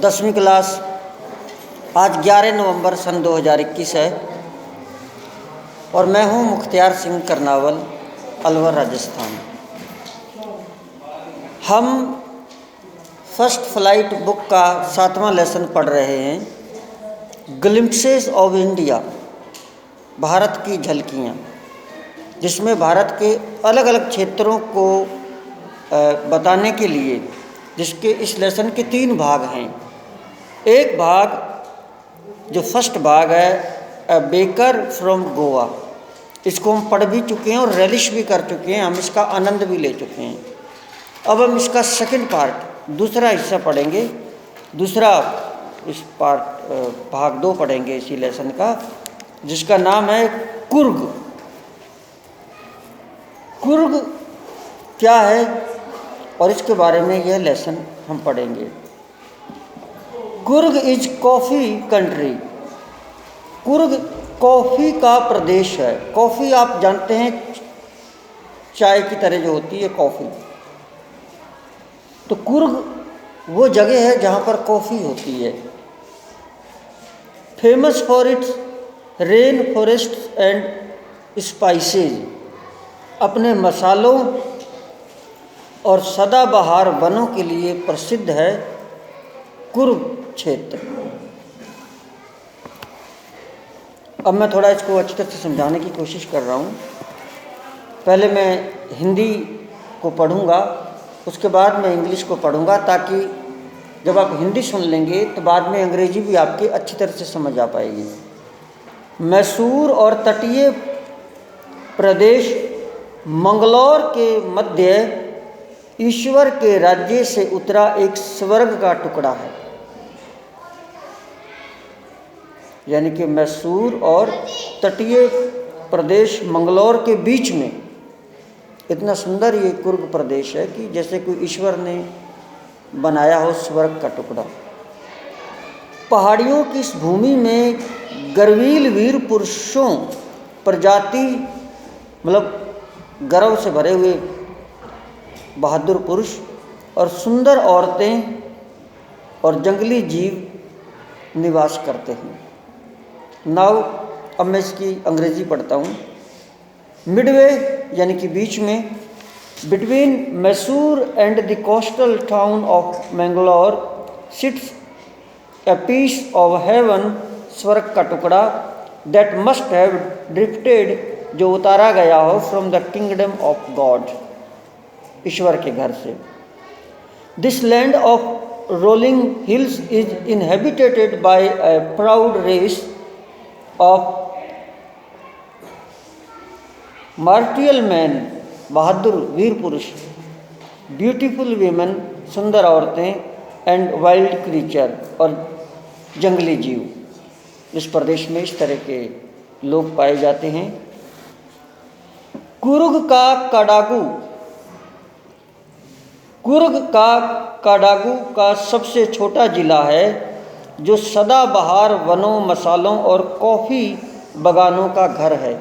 10वीं क्लास। आज 11 नवंबर सन 2021 है और मैं हूं मुख्तियार सिंह करनावल, अलवर, राजस्थान। हम फर्स्ट फ्लाइट बुक का 7वां लेसन पढ़ रहे हैं, ग्लिम्पसेस ऑफ इंडिया, भारत की झलकियाँ, जिसमें भारत के अलग अलग क्षेत्रों को बताने के लिए, जिसके इस लेसन के 3 भाग हैं। एक भाग जो फर्स्ट भाग है, अ बेकर फ्रॉम गोवा, इसको हम पढ़ भी चुके हैं और रेलिश भी कर चुके हैं, हम इसका आनंद भी ले चुके हैं। अब हम इसका सेकंड पार्ट, दूसरा हिस्सा पढ़ेंगे। दूसरा इस भाग 2 पढ़ेंगे इसी लेसन का, जिसका नाम है कुर्ग। कुर्ग क्या है और इसके बारे में यह लेसन हम पढ़ेंगे। Coorg is coffee country. Coorg coffee का प्रदेश है। कॉफ़ी आप जानते हैं, चाय की तरह जो होती है कॉफ़ी, तो कुर्ग वो जगह है जहाँ पर कॉफ़ी होती है। Famous for its rain forest and spices, अपने मसालों और सदाबहार वनों के लिए प्रसिद्ध है कुर्ग क्षेत्र। अब मैं थोड़ा इसको अच्छी तरह से समझाने की कोशिश कर रहा हूँ। पहले मैं हिंदी को पढ़ूँगा, उसके बाद मैं इंग्लिश को पढ़ूँगा, ताकि जब आप हिंदी सुन लेंगे तो बाद में अंग्रेजी भी आपकी अच्छी तरह से समझ आ पाएगी। मैसूर और तटीय प्रदेश मंगलौर के मध्य ईश्वर के राज्य से उतरा एक स्वर्ग का टुकड़ा है। यानी कि मैसूर और तटीय प्रदेश मंगलौर के बीच में इतना सुंदर ये कुर्ग प्रदेश है कि जैसे कोई ईश्वर ने बनाया हो स्वर्ग का टुकड़ा। पहाड़ियों की इस भूमि में गर्वील वीर पुरुषों, प्रजाति मतलब गर्व से भरे हुए बहादुर पुरुष और सुंदर औरतें और जंगली जीव निवास करते हैं। नाउ अब मैं इसकी अंग्रेजी पढ़ता हूँ। मिडवे यानी कि बीच में, between Mysore and the coastal town of Mangalore sits a piece of heaven, स्वर्ग का टुकड़ा, दैट मस्ट हैव ड्रिफ्टेड, जो उतारा गया हो, from the kingdom of God, ईश्वर के घर से। This land of rolling hills is inhabited by a proud race of martial man, बहादुर वीर पुरुष, ब्यूटीफुल वीमेन, सुंदर औरतें, एंड वाइल्ड क्रीचर, और जंगली जीव। इस प्रदेश में इस तरह के लोग पाए जाते हैं। कुर्ग का काडागू, कुर्ग का काडागू का सबसे छोटा जिला है, जो सदाबहार वनों, मसालों और कॉफ़ी बागानों का घर है।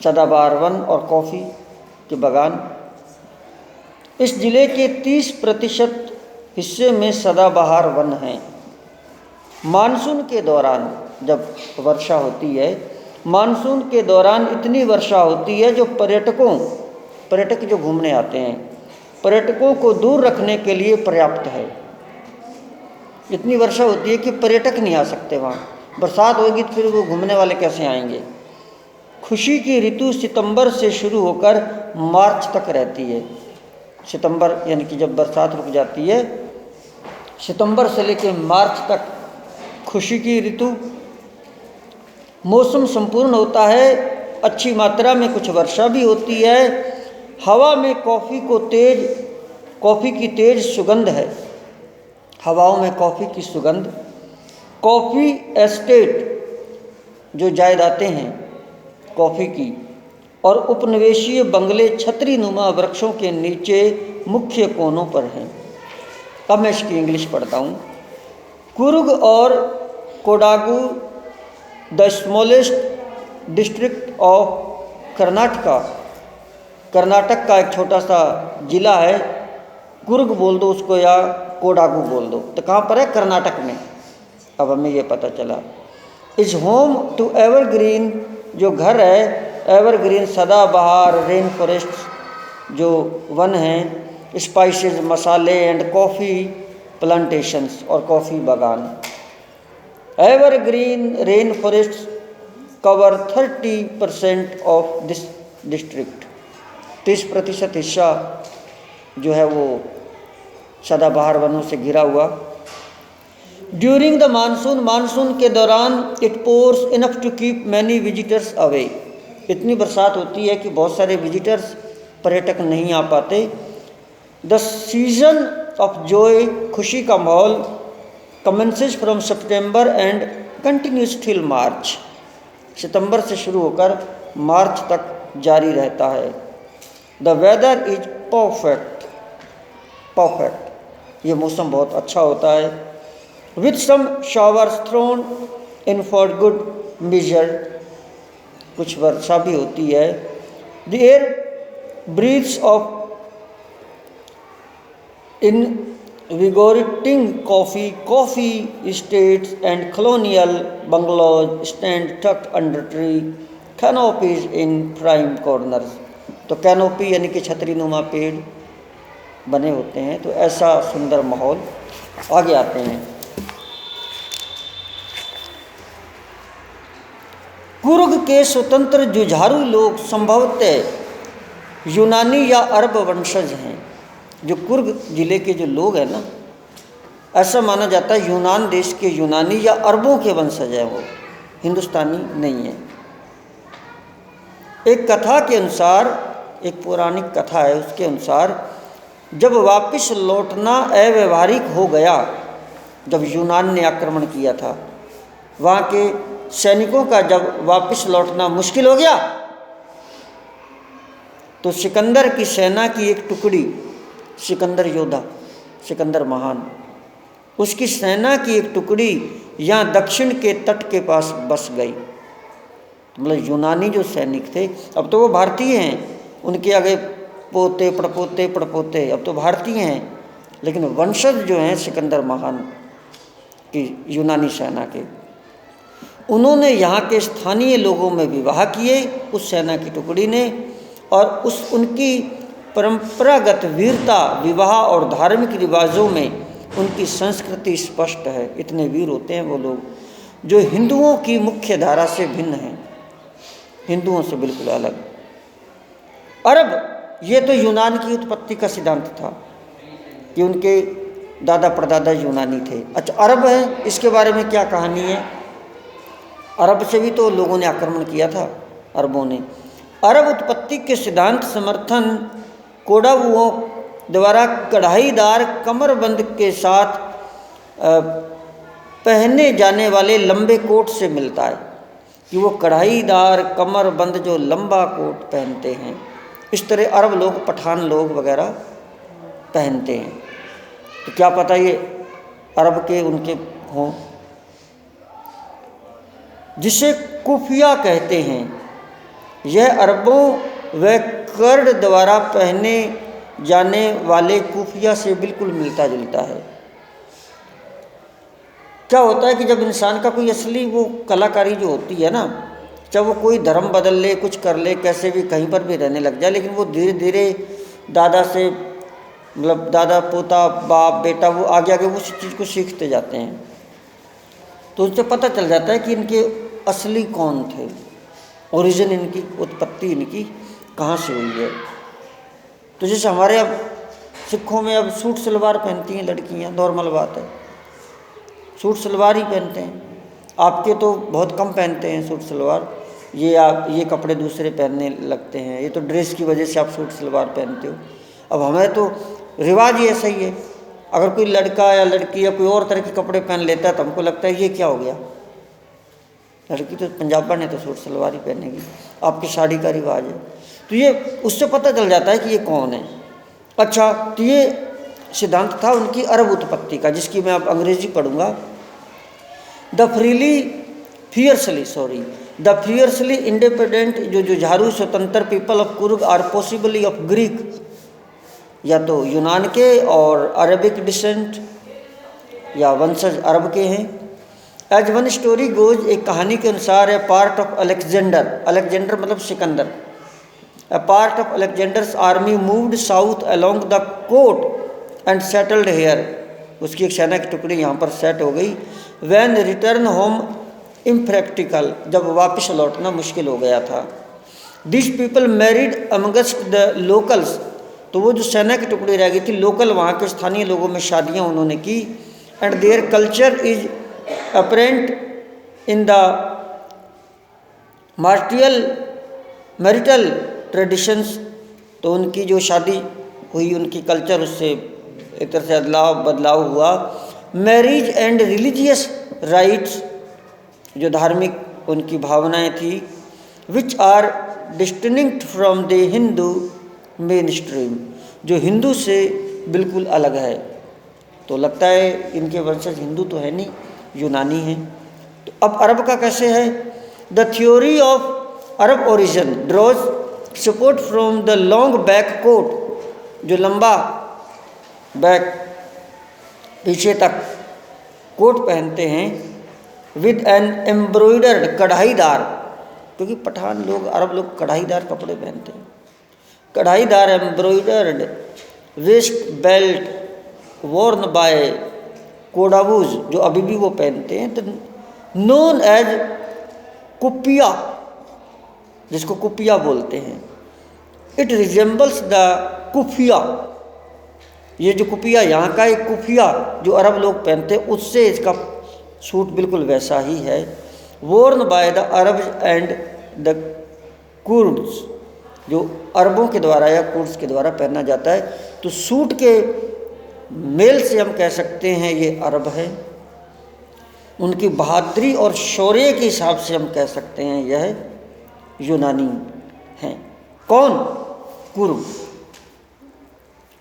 सदाबहार वन और कॉफ़ी के बागान। इस जिले के 30% हिस्से में सदाबहार वन हैं। मानसून के दौरान जब वर्षा होती है, मानसून के दौरान इतनी वर्षा होती है जो पर्यटक जो घूमने आते हैं, पर्यटकों को दूर रखने के लिए पर्याप्त है। इतनी वर्षा होती है कि पर्यटक नहीं आ सकते वहाँ। बरसात होगी तो फिर वो घूमने वाले कैसे आएंगे। खुशी की ऋतु सितंबर से शुरू होकर मार्च तक रहती है। सितंबर यानी कि जब बरसात रुक जाती है, सितंबर से लेकर मार्च तक खुशी की ऋतु। मौसम संपूर्ण होता है, अच्छी मात्रा में कुछ वर्षा भी होती है। हवा में कॉफ़ी की तेज सुगंध है। हवाओं में कॉफ़ी की सुगंध। कॉफ़ी एस्टेट जो जायदादें हैं कॉफ़ी की, और उपनिवेशीय बंगले छतरी नुमा वृक्षों के नीचे मुख्य कोनों पर हैं। अब मैं इसकी इंग्लिश पढ़ता हूँ। कुर्ग और Kodagu the smallest district of Karnataka, Karnataka का एक छोटा सा जिला है। कुर्ग बोल दो उसको या कोडागु बोल दो। तो कहाँ पर है? कर्नाटक में। अब हमें ये पता चला। इज होम टू एवरग्रीन, जो घर है एवरग्रीन सदाबहार रेन फॉरेस्ट जो वन हैं, स्पाइसेस मसाले एंड कॉफ़ी प्लांटेशंस और कॉफ़ी बागान। Evergreen rain forest cover 30% of this district. 30% हिस्सा जो है वो सदाबहार वनों से घिरा हुआ। ड्यूरिंग द मानसून, मानसून के दौरान it pours enough to keep many visitors away. इतनी बरसात होती है कि बहुत सारे विजिटर्स पर्यटक नहीं आ पाते। द सीजन ऑफ जॉय, खुशी का माहौल, commences from September and continues till March. सितंबर से शुरू होकर मार्च तक जारी रहता है। द वेदर इज परफेक्ट, ये मौसम बहुत अच्छा होता है। With some showers thrown in for good measure, कुछ वर्षा भी होती है। The air breathes of invigorating coffee estates and colonial bungalows stand tucked under tree canopies in prime corners। तो कैनोपी यानी कि छतरी नुमा पेड़ बने होते हैं। तो ऐसा सुंदर माहौल। आगे आते हैं। कुर्ग के स्वतंत्र जुझारू लोग संभवतः यूनानी या अरब वंशज हैं। जो कुर्ग जिले के जो लोग हैं ना, ऐसा माना जाता है यूनान देश के यूनानी या अरबों के वंशज हैं, वो हिंदुस्तानी नहीं है। एक कथा के अनुसार, एक पौराणिक कथा है, उसके अनुसार जब वापस लौटना अव्यवहारिक हो गया, जब यूनान ने आक्रमण किया था, वहाँ के सैनिकों का जब वापस लौटना मुश्किल हो गया, तो सिकंदर की सेना की एक टुकड़ी, सिकंदर योद्धा, सिकंदर महान, उसकी सेना की एक टुकड़ी यहाँ दक्षिण के तट के पास बस गई। मतलब यूनानी जो सैनिक थे, अब तो वो भारतीय हैं, उनके आगे पोते पड़पोते पड़पोते अब तो भारतीय हैं, लेकिन वंशज जो हैं सिकंदर महान की यूनानी सेना के, उन्होंने यहाँ के स्थानीय लोगों में विवाह किए उस सेना की टुकड़ी ने। और उस उनकी परंपरागत वीरता, विवाह और धार्मिक रिवाजों में उनकी संस्कृति स्पष्ट है। इतने वीर होते हैं वो लोग जो हिंदुओं की मुख्य धारा से भिन्न हैं, हिंदुओं से बिल्कुल अलग। अरब, ये तो यूनान की उत्पत्ति का सिद्धांत था कि उनके दादा परदादा यूनानी थे। अच्छा, अरब है, इसके बारे में क्या कहानी है? अरब से भी तो लोगों ने आक्रमण किया था, अरबों ने। अरब उत्पत्ति के सिद्धांत समर्थन कोडागुओं द्वारा कढ़ाईदार कमरबंद के साथ पहने जाने वाले लंबे कोट से मिलता है, कि वो कढ़ाईदार कमरबंद जो लंबा कोट पहनते हैं, इस तरह अरब लोग, पठान लोग वगैरह पहनते हैं। तो क्या पता ये अरब के उनके हों। जिसे कुफिया कहते हैं, यह अरबों व कर्ड द्वारा पहने जाने वाले कुफिया से बिल्कुल मिलता जुलता है। क्या होता है कि जब इंसान का कोई असली वो कलाकारी जो होती है ना, चाहे वो कोई धर्म बदल ले, कुछ कर ले, कैसे भी कहीं पर भी रहने लग जाए, लेकिन वो धीरे धीरे दादा से, मतलब दादा पोता बाप बेटा, वो आगे आगे उस चीज़ को सीखते जाते हैं। तो उससे पता चल जाता है कि इनके असली कौन थे, ओरिजिन इनकी, उत्पत्ति इनकी कहाँ से हुई है। तो जैसे हमारे अब सिखों में अब सूट सलवार पहनती हैं लड़कियाँ, नॉर्मल बात है, सूट सलवार ही पहनते हैं। आपके तो बहुत कम पहनते हैं सूट सलवार, ये कपड़े दूसरे पहनने लगते हैं, ये तो ड्रेस की वजह से आप सूट सलवार पहनते हो। अब हमें तो रिवाज ही ऐसा ही है, अगर कोई लड़का या लड़की या कोई और तरह के कपड़े पहन लेता है तो हमको लगता है ये क्या हो गया, लड़की तो पंजाबन है तो सूट सलवार ही पहनेगी, आपकी साड़ी का रिवाज है। तो ये उससे पता चल जाता है कि ये कौन है। अच्छा, तो ये सिद्धांत था उनकी अरब उत्पत्ति का, जिसकी मैं अब अंग्रेजी पढ़ूंगा। द फियर्सली इंडिपेंडेंट जो जुझारू स्वतंत्र people of Coorg are possibly of Greek, या तो यूनान के और अरबिक डिसेंट, या वंशज अरब के हैं। एज वन स्टोरी गोज, एक कहानी के अनुसार, a part of Alexander, Alexander मतलब Sikandar, a part of Alexander's army moved south along the coast and settled here, उसकी एक सेना की टुकड़ी यहाँ पर सेट हो गई। वैन रिटर्न होम इम्प्रैक्टिकल, जब वापस लौटना मुश्किल हो गया था। This people married amongst the locals, तो वो जो सेना की टुकड़ी रह गई थी, लोकल वहाँ के स्थानीय लोगों में शादियाँ उन्होंने की। And their culture is apparent in the marital traditions, तो उनकी जो शादी हुई उनकी कल्चर उससे एक तरह से बदलाव हुआ। मैरिज एंड रिलीजियस राइट्स, जो धार्मिक उनकी भावनाएं थी, which are distinct from the Hindu main stream, जो हिंदू से बिल्कुल अलग है। तो लगता है इनके वंशज हिंदू तो है नहीं, यूनानी हैं। तो अब अरब का कैसे है? The theory of Arab origin draws support from the long back coat, जो लंबा बैक पीछे तक कोट पहनते हैं, विद एन एम्ब्रॉयडर्ड, कढ़ाईदार, क्योंकि पठान लोग, अरब लोग कढ़ाईदार कपड़े पहनते हैं, कढ़ाईदार embroidered waist belt worn by Kodavas, जो अभी भी वो पहनते हैं, तो नोन एज कुपिया, जिसको कुपिया बोलते हैं। इट रिजेंबल्स द कुफिया, ये जो कुपिया यहाँ का एक कुफिया जो अरब लोग पहनते हैं, उससे इसका सूट बिल्कुल वैसा ही है। Warne by the Arab and the Kurds, जो अरबों के द्वारा या कुर्ड्स के द्वारा पहना जाता है। तो सूट के मेल से हम कह सकते हैं ये अरब है। उनकी बहादुरी और शौर्य के हिसाब से हम कह सकते हैं यह यूनानी हैं। कौन? कुर्ग,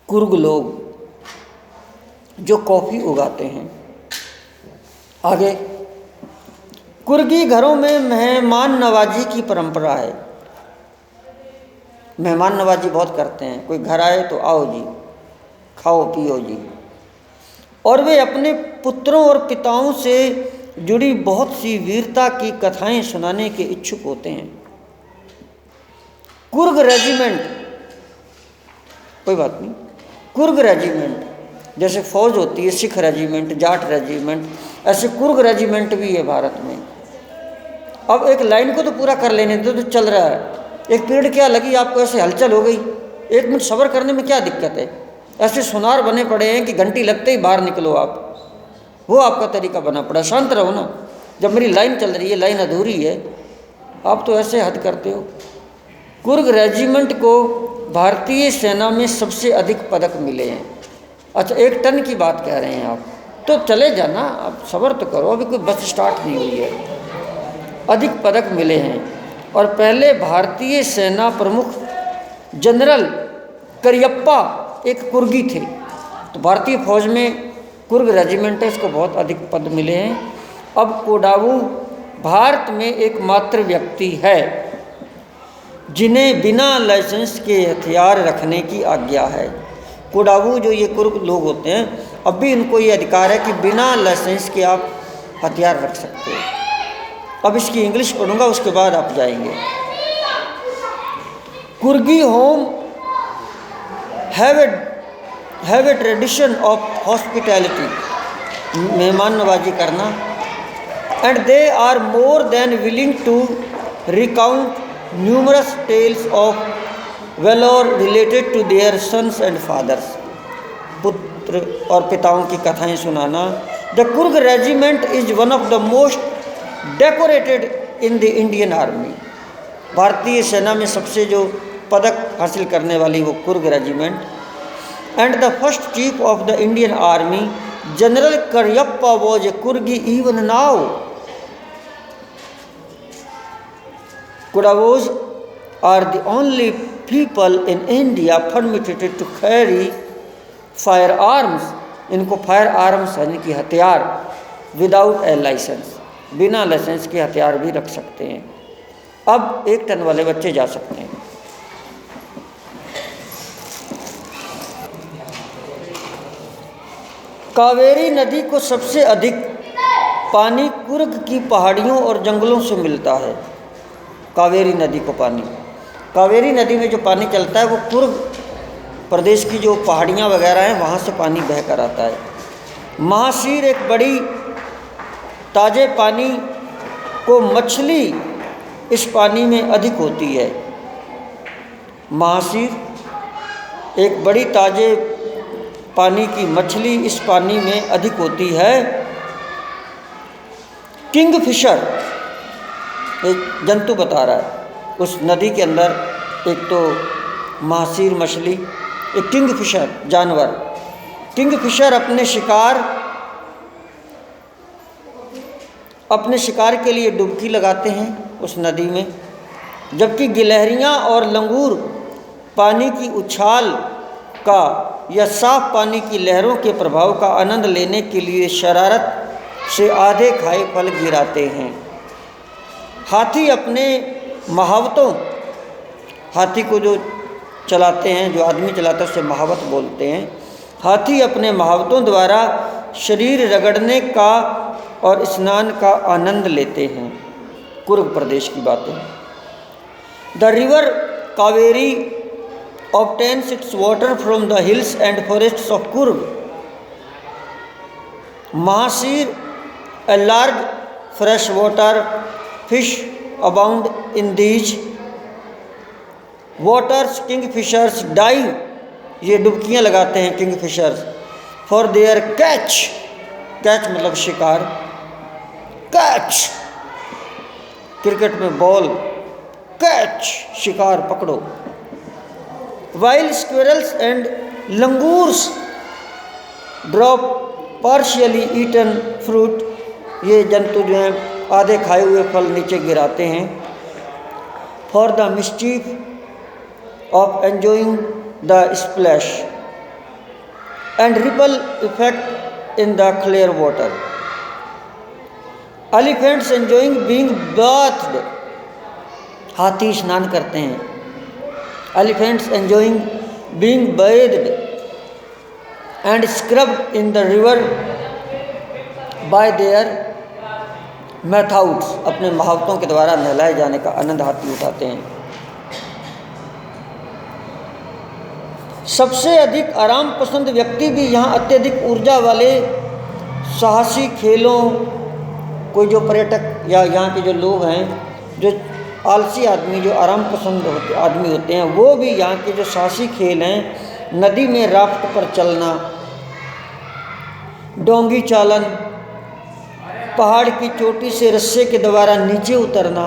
कुर्ग लोग जो कॉफ़ी उगाते हैं। आगे, कुर्गी घरों में मेहमान नवाजी की परंपरा है। मेहमान नवाजी बहुत करते हैं, कोई घर आए तो आओ जी, खाओ पियो जी। और वे अपने पुत्रों और पिताओं से जुड़ी बहुत सी वीरता की कथाएं सुनाने के इच्छुक होते हैं। कुर्ग रेजिमेंट, कोई बात नहीं, कुर्ग रेजिमेंट जैसे फौज होती है, सिख रेजिमेंट, जाट रेजिमेंट, ऐसे कुर्ग रेजिमेंट भी है भारत में। अब एक लाइन को तो पूरा कर लेने दो, तो चल रहा है। एक पीरियड क्या लगी आपको, ऐसे हलचल हो गई, 1 मिनट सब्र करने में क्या दिक्कत है? ऐसे सुनार बने पड़े हैं कि घंटी लगते ही बाहर निकलो आप, वो आपका तरीका बना पड़ा। शांत रहो ना, जब मेरी लाइन चल रही है, लाइन अधूरी है, आप तो ऐसे हद करते हो। कुर्ग रेजिमेंट को भारतीय सेना में सबसे अधिक पदक मिले हैं। अच्छा, 1 टन की बात कह रहे हैं आप, तो चले जाना, आप सब्र तो करो, अभी कोई बस स्टार्ट नहीं हुई है। अधिक पदक मिले हैं। और पहले भारतीय सेना प्रमुख जनरल करियप्पा एक कुर्गी थे। तो भारतीय फौज में कुर्ग रेजिमेंट है, इसको बहुत अधिक पद मिले हैं। अब कोडावू भारत में एकमात्र व्यक्ति है जिन्हें बिना लाइसेंस के हथियार रखने की आज्ञा है। कोडावू जो ये कुर्ग लोग होते हैं, अब भी इनको ये अधिकार है कि बिना लाइसेंस के आप हथियार रख सकते हो। अब इसकी इंग्लिश पढ़ूंगा, उसके बाद आप जाएंगे। Coorgi home have a tradition of hospitality, मेहमान नवाजी करना। And they are more than willing to recount numerous tales of valour related to their sons and fathers, पुत्र और पिताओं की कथाएं सुनाना। The Coorg regiment is one of the most decorated in the Indian army, भारतीय सेना में सबसे जो पदक हासिल करने वाली वो Coorg regiment. And the first chief of the Indian army general Cariappa was a कुर्गी even now. Kodavos are the only people in India permitted to carry firearms, इनको फायर आर्म्स यानी कि हथियार विदाउट ए लाइसेंस, बिना लाइसेंस के हथियार भी रख सकते हैं। अब 1 टन वाले बच्चे जा सकते हैं। कावेरी नदी को सबसे अधिक पानी कुर्ग की पहाड़ियों और जंगलों से मिलता है। कावेरी नदी को पानी, कावेरी नदी में जो पानी चलता है वो कुर्ग प्रदेश की जो पहाड़ियाँ वगैरह हैं वहाँ से पानी बह कर आता है। महासीर एक बड़ी ताज़े पानी को मछली इस पानी में अधिक होती है। महासीर एक बड़ी ताज़े पानी की मछली इस पानी में अधिक होती है। किंगफिशर एक जंतु बता रहा है उस नदी के अंदर, एक तो महासीर मछली, एक किंगफिशर जानवर। किंगफिशर अपने शिकार के लिए डुबकी लगाते हैं उस नदी में, जबकि गिलहरियाँ और लंगूर पानी की उछाल का या साफ पानी की लहरों के प्रभाव का आनंद लेने के लिए शरारत से आधे खाए फल गिराते हैं। हाथी अपने महावतों, हाथी को जो चलाते हैं, जो आदमी चलाता है उसे महावत बोलते हैं। हाथी अपने महावतों द्वारा शरीर रगड़ने का और स्नान का आनंद लेते हैं। कुर्ग प्रदेश की बातें। The river Kaveri obtains its water from the hills and forests of Kurg. Mahasir, a large freshwater fish, abound in these waters. Kingfishers dive, ये डुबकियाँ लगाते हैं kingfishers, for their catch, catch मतलब शिकार, कैच क्रिकेट में बॉल, कैच शिकार पकड़ो। While squirrels and langurs drop partially eaten fruit, ये जंतु जो हैं आधे खाए हुए फल नीचे गिराते हैं। For the mischief of enjoying the splash and ripple effect in the clear water. Elephants enjoying being bathed, हाथी स्नान करते हैं। Elephants enjoying being bathed and scrubbed in the river by their mouths, अपने महावतों के द्वारा नहलाए जाने का आनंद हाथी उठाते हैं। सबसे अधिक आराम पसंद व्यक्ति भी यहाँ अत्यधिक ऊर्जा वाले साहसी खेलों, कोई जो पर्यटक या यहाँ के जो लोग हैं, जो आलसी आदमी, जो आराम पसंद आदमी होते हैं, वो भी यहाँ के जो साहसी खेल हैं, नदी में राफ्ट पर चलना, डोंगी चालन, पहाड़ की चोटी से रस्से के द्वारा नीचे उतरना,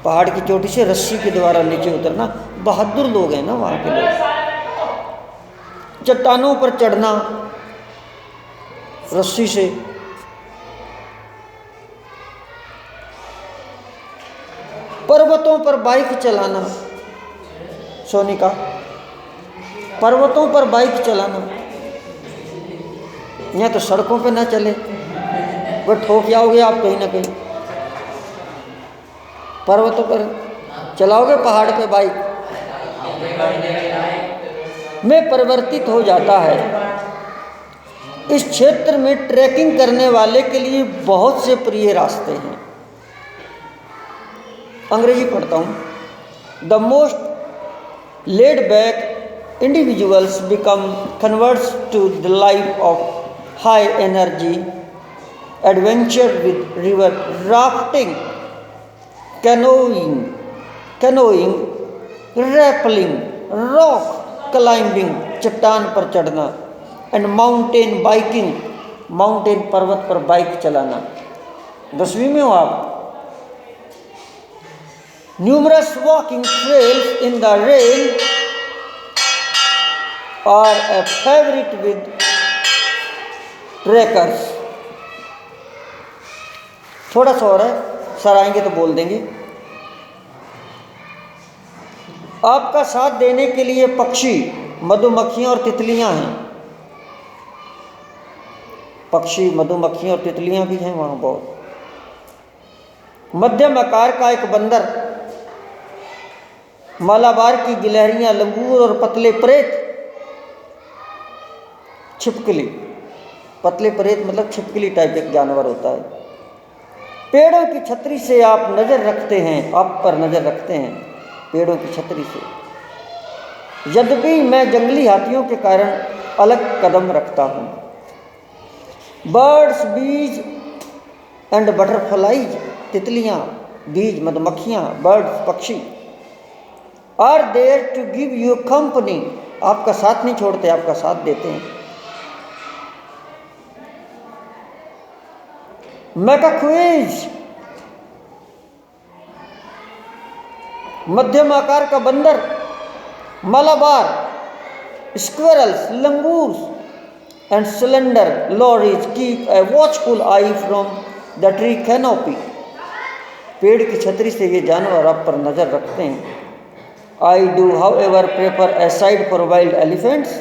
पहाड़ की चोटी से रस्सी के द्वारा नीचे उतरना, बहादुर लोग हैं ना वहाँ के लोग। चट्टानों पर चढ़ना रस्सी से, पर्वतों पर बाइक चलाना, सोनिका पर्वतों पर बाइक चलाना, यहाँ तो सड़कों पे ना चले, वो ठोक जाओगे आप कहीं ना कहीं। पर्वतों पर चलाओगे, पहाड़ पे बाइक में परिवर्तित हो जाता है। इस क्षेत्र में ट्रैकिंग करने वाले के लिए बहुत से प्रिय रास्ते हैं। अंग्रेजी पढ़ता हूँ। The most laid back individuals become converts to the life of high energy adventure with river rafting, canoeing, rappelling, rock climbing, चट्टान पर चढ़ना, एंड माउंटेन बाइकिंग, माउंटेन पर्वत पर बाइक चलाना। 10वीं में हो आप। Numerous walking trails in the rain are a favorite with trekkers. थोड़ा सा और है, सर आएंगे तो बोल देंगे। आपका साथ देने के लिए पक्षी, मधुमक्खियाँ और तितलियाँ हैं। पक्षी, मधुमक्खियाँ और तितलियाँ भी हैं वहाँ बहुत। मध्यम आकार का एक बंदर, मालाबार की गिलहरियाँ, लंगूर और पतले प्रेत, छिपकली, पतले प्रेत मतलब छिपकली टाइप एक जानवर होता है। पेड़ों की छतरी से आप नज़र रखते हैं, आप पर नज़र रखते हैं पेड़ों की छतरी से। यद्यपि मैं जंगली हाथियों के कारण अलग कदम रखता हूँ। बर्ड्स, बीज एंड बटरफ्लाइज, तितलियाँ, बीज मधुमक्खियाँ, बर्ड्स पक्षी, are there to give you company, आपका साथ नहीं छोड़ते, आपका साथ देते हैं। मैकाक्वेज, मध्यम आकार का बंदर, Malabar, squirrels, langurs and cylinder lorries keep a watchful I from the tree canopy, पेड़ की छतरी से ये जानवर आप पर नज़र रखते हैं। I do how ever prefer A side for wild elephants,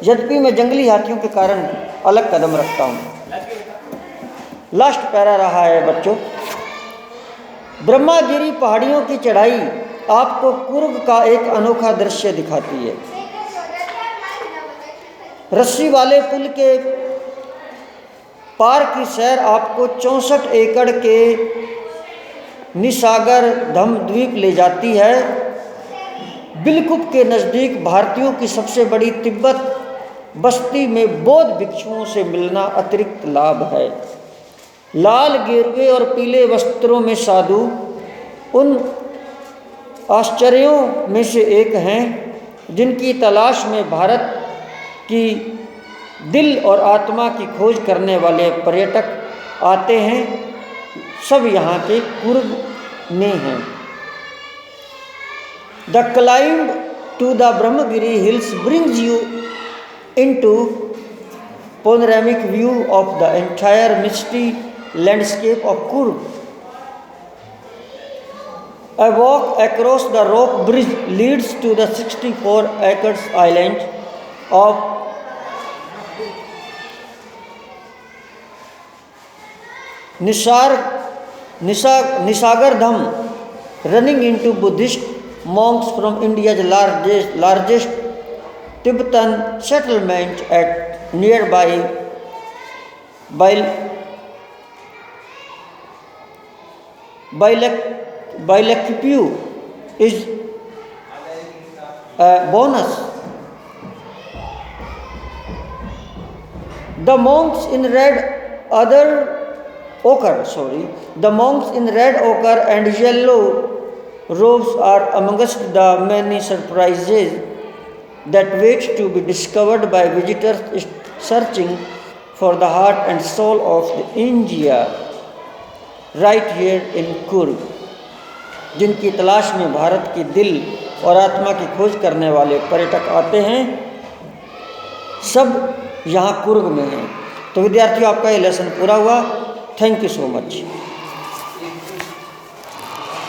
यद्यपि मैं जंगली हाथियों के कारण अलग कदम रखता हूँ। लास्ट पैरा रहा है बच्चों। ब्रह्मागिरी पहाड़ियों की चढ़ाई आपको कुर्ग का एक अनोखा दृश्य दिखाती है। रस्सी वाले पुल के पार की सैर आपको 64 एकड़ के निसागर धम द्वीप ले जाती है। बिलकुप के नज़दीक भारतीयों की सबसे बड़ी तिब्बत बस्ती में बौद्ध भिक्षुओं से मिलना अतिरिक्त लाभ है। लाल गेरुए और पीले वस्त्रों में साधु उन आश्चर्यों में से एक हैं जिनकी तलाश में भारत की दिल और आत्मा की खोज करने वाले पर्यटक आते हैं। सब यहाँ के कुर्ग में हैं। The climb to the Brahmagiri hills brings you into panoramic view of the entire misty landscape of Kurg. A walk across the rock bridge leads to the 64 acres island of Nisagardham, running into Buddhist monks from India's largest Tibetan settlement at nearby Bailakupu is a bonus. The monks in red ochre and yellow robes are amongst the many surprises that wait to be discovered by visitors searching for the heart and soul of India right here in Kurg, जिनकी तलाश में भारत की दिल और आत्मा की खोज करने वाले पर्यटक आते हैं, सब यहाँ कुर्ग में हैं। तो विद्यार्थियों, आपका ये लेसन पूरा हुआ। Thank you so much.